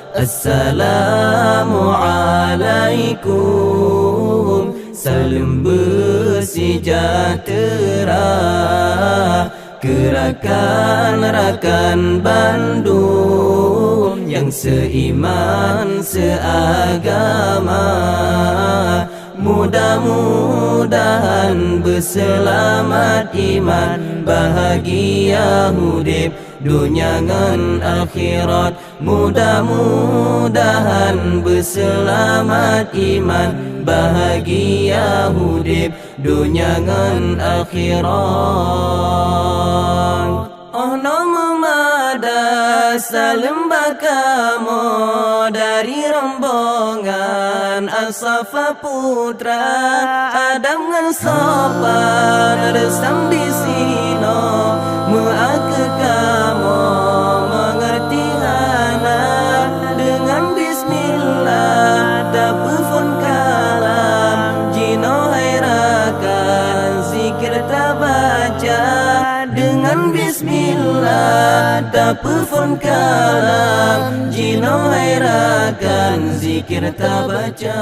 Assalamualaikum, salam bersejahtera. Gerakan-rakan Bandung yang seiman seagama, mudah-mudahan berselamat iman, bahagia hidup dunia ngan akhirat. Mudah-mudahan berselamat iman, bahagia hidup dunia ngan akhirat. Oh no memada salam bakamo dari rombongan Al-Safa Putra Adam ngan sopan resam di sino meake kamo mengerti hana dengan bismillah dapufun kalam jino hairakan zikir tabaca dengan bismillah dapufun kalam jino hairakan zikir tabaca.